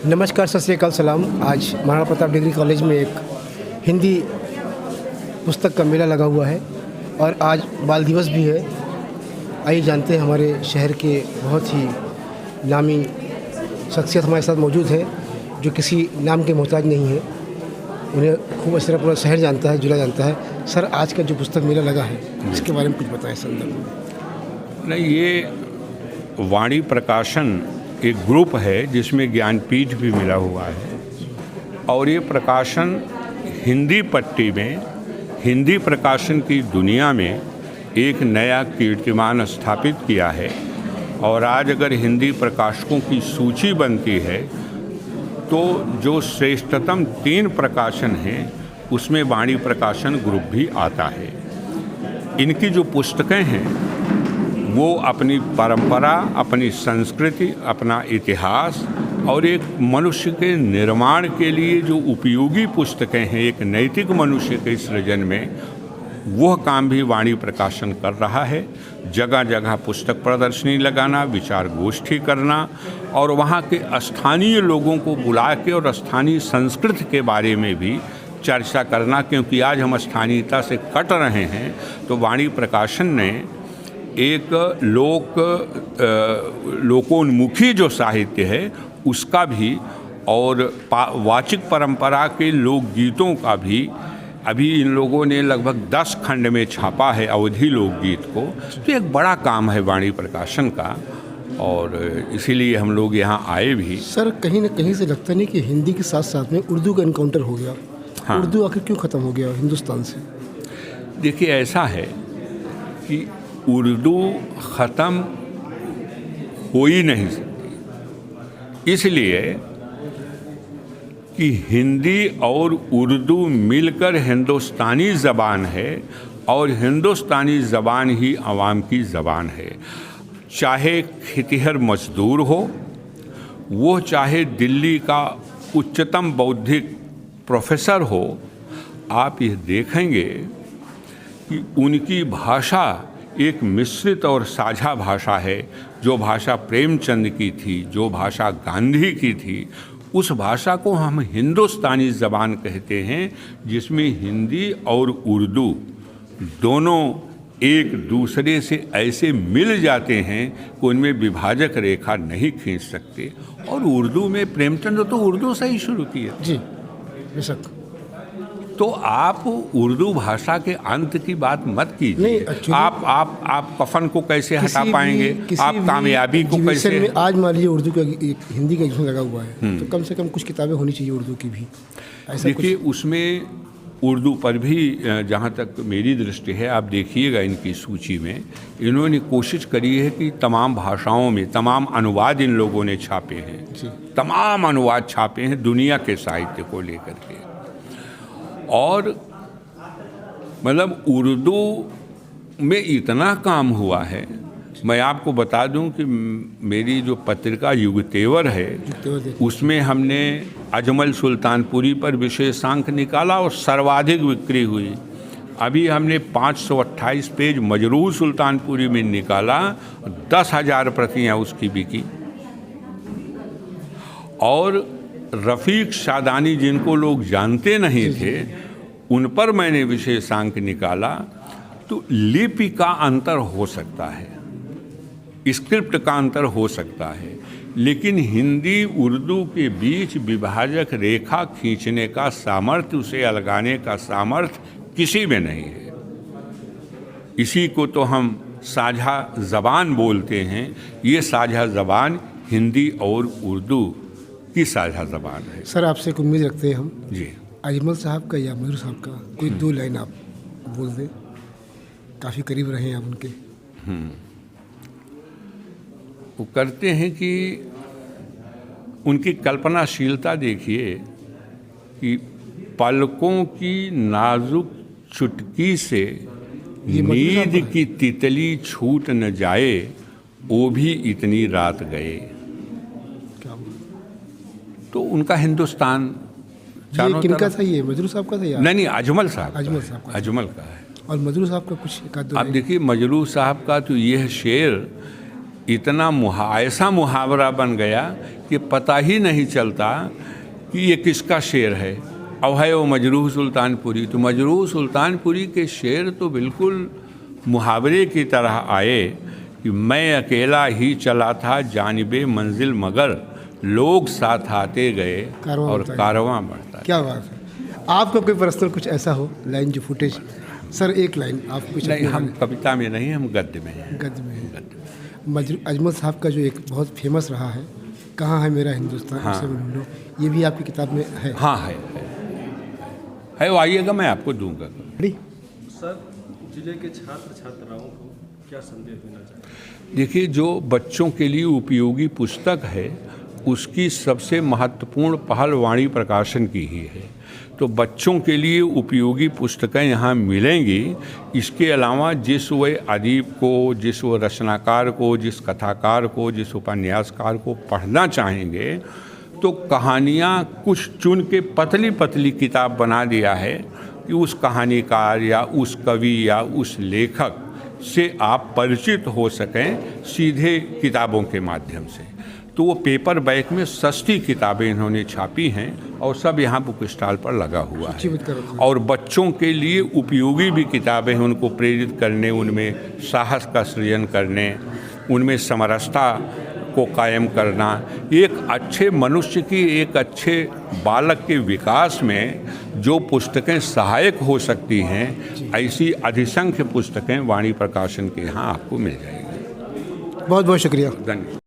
नमस्कार, सत श्री अकाल, सलाम। आज महाराणा प्रताप डिग्री कॉलेज में एक हिंदी पुस्तक का मेला लगा हुआ है और आज बाल दिवस भी है। आइए जानते हैं, हमारे शहर के बहुत ही नामी शख्सियत हमारे साथ मौजूद है जो किसी नाम के मोहताज नहीं है। उन्हें खूब अच्छी तरह पूरा शहर जानता है, जिला जानता है। सर, आज का जो पुस्तक मेला लगा है इसके बारे में कुछ बताएं संदर्भ में। नहीं, ये वाणी प्रकाशन एक ग्रुप है जिसमें ज्ञानपीठ भी मिला हुआ है और ये प्रकाशन हिंदी पट्टी में, हिंदी प्रकाशन की दुनिया में एक नया कीर्तिमान स्थापित किया है। और आज अगर हिंदी प्रकाशकों की सूची बनती है तो जो श्रेष्ठतम 3 प्रकाशन हैं उसमें वाणी प्रकाशन ग्रुप भी आता है। इनकी जो पुस्तकें हैं वो अपनी परंपरा, अपनी संस्कृति, अपना इतिहास और एक मनुष्य के निर्माण के लिए जो उपयोगी पुस्तकें हैं, एक नैतिक मनुष्य के सृजन में, वह काम भी वाणी प्रकाशन कर रहा है। जगह जगह पुस्तक प्रदर्शनी लगाना, विचार गोष्ठी करना और वहाँ के स्थानीय लोगों को बुला के और स्थानीय संस्कृति के बारे में भी चर्चा करना, क्योंकि आज हम स्थानीयता से कट रहे हैं। तो वाणी प्रकाशन ने एक लोकोन्मुखी जो साहित्य है उसका भी और वाचिक परंपरा के लोकगीतों का भी अभी इन लोगों ने लगभग 10 खंड में छापा है, अवधी लोकगीत को। तो एक बड़ा काम है वाणी प्रकाशन का और इसीलिए हम लोग यहाँ आए भी। सर, कहीं ना कहीं से लगता नहीं कि हिंदी के साथ साथ में उर्दू का इनकाउंटर हो गया? हाँ। उर्दू आखिर क्यों ख़त्म हो गया हिंदुस्तान से? देखिए, ऐसा है कि उर्दू ख़त्म हो ही नहीं सकती, इसलिए कि हिंदी और उर्दू मिलकर हिंदुस्तानी ज़बान है और हिंदुस्तानी ज़बान ही आवाम की ज़बान है। चाहे खितिहर मजदूर हो, वो चाहे दिल्ली का उच्चतम बौद्धिक प्रोफेसर हो, आप ये देखेंगे कि उनकी भाषा एक मिश्रित और साझा भाषा है। जो भाषा प्रेमचंद की थी, जो भाषा गांधी की थी, उस भाषा को हम हिंदुस्तानी ज़बान कहते हैं, जिसमें हिंदी और उर्दू दोनों एक दूसरे से ऐसे मिल जाते हैं कि उनमें विभाजक रेखा नहीं खींच सकते। और उर्दू में प्रेमचंद तो उर्दू से ही शुरू किए। जी, बेशक। तो आप उर्दू भाषा के अंत की बात मत कीजिए। आप कफन को कैसे हटा पाएंगे? आप कामयाबी को कैसे? में आज मान लीजिए उर्दू का हिंदी का एग्जाम लगा हुआ है, तो कम से कम कुछ किताबें होनी चाहिए उर्दू की भी। देखिए, उसमें उर्दू पर भी जहाँ तक मेरी दृष्टि है, आप देखिएगा इनकी सूची में इन्होंने कोशिश करी है कि तमाम भाषाओं में तमाम अनुवाद इन लोगों ने छापे हैं। तमाम अनुवाद छापे हैं दुनिया के साहित्य को लेकर के। और मतलब उर्दू में इतना काम हुआ है। मैं आपको बता दूं कि मेरी जो पत्रिका युगतेवर है उसमें हमने अजमल सुल्तानपुरी पर विशेषांक निकाला और सर्वाधिक बिक्री हुई। अभी हमने 528 पेज मजरूह सुल्तानपुरी में निकाला, 10,000 प्रतियाँ उसकी बिकी। और रफ़ीक शादानी, जिनको लोग जानते नहीं थे, उन पर मैंने विशेषांक निकाला। तो लिपि का अंतर हो सकता है, स्क्रिप्ट का अंतर हो सकता है, लेकिन हिंदी उर्दू के बीच विभाजक रेखा खींचने का सामर्थ्य, उसे अलगाने का सामर्थ्य किसी में नहीं है। इसी को तो हम साझा ज़बान बोलते हैं। ये साझा ज़बान हिंदी और उर्दू की साझा ज़बान है। सर, आपसे एक उम्मीद रखते हैं हम जी, अजमल साहब का या मजरूह साहब का कोई 2 लाइन आप बोल दें। काफ़ी करीब रहे हैं आप उनके। वो करते हैं कि उनकी कल्पनाशीलता देखिए कि पलकों की नाजुक चुटकी से नींद की तितली छूट न जाए, वो भी इतनी रात गए। तो उनका हिंदुस्तान किनका था? ये मजरूह साहब का था या? नहीं, अजमल साहब का। अजमल का है। और मजरूह साहब का कुछ एक-आध? आप देखिए, मजरूह साहब का तो यह शेर इतना ऐसा मुहावरा बन गया कि पता ही नहीं चलता कि ये किसका शेर है। अब है वो मजरूह सुल्तानपुरी, तो मजरूह सुल्तानपुरी के शेर तो बिल्कुल मुहावरे की तरह आए कि मैं अकेला ही चला था जानिबे मंजिल, मगर लोग साथ आते गए कारवां और बढ़ता गया। कारवां बढ़ता। क्या बात है। आपका कोई पर्सनल कुछ ऐसा हो लाइन जो फुटेज, सर एक लाइन आप कुछ नहीं, अपने हम कविता में नहीं, हम गद्य में हैं। गद्य में है। अजमल साहब का जो एक बहुत फेमस रहा है, कहाँ है मेरा हिंदुस्तान, हाँ। उसे मैं ढूंढूं, ये भी आपकी किताब में है। हाँ है वो, आइएगा मैं आपको दूंगा। बड़ी सर, जिले के छात्र छात्राओं को क्या संदेश देना चाहिए? देखिए, जो बच्चों के लिए उपयोगी पुस्तक है उसकी सबसे महत्वपूर्ण पहल वाणी प्रकाशन की ही है। तो बच्चों के लिए उपयोगी पुस्तकें यहाँ मिलेंगी। इसके अलावा जिस वे अदीब को, जिस वो रचनाकार को, जिस कथाकार को, जिस उपन्यासकार को पढ़ना चाहेंगे, तो कहानियाँ कुछ चुन के पतली पतली किताब बना दिया है कि उस कहानीकार या उस कवि या उस लेखक से आप परिचित हो सकें सीधे किताबों के माध्यम से। तो वो पेपर बैग में सस्ती किताबें इन्होंने छापी हैं और सब यहाँ बुक स्टॉल पर लगा हुआ है। और बच्चों के लिए उपयोगी भी किताबें हैं, उनको प्रेरित करने, उनमें साहस का सृजन करने, उनमें समरसता को कायम करना, एक अच्छे मनुष्य की, एक अच्छे बालक के विकास में जो पुस्तकें सहायक हो सकती हैं, ऐसी अधिसंख्य पुस्तकें वाणी प्रकाशन के यहाँ आपको मिल जाएंगी। बहुत बहुत शुक्रिया। धन्यवाद।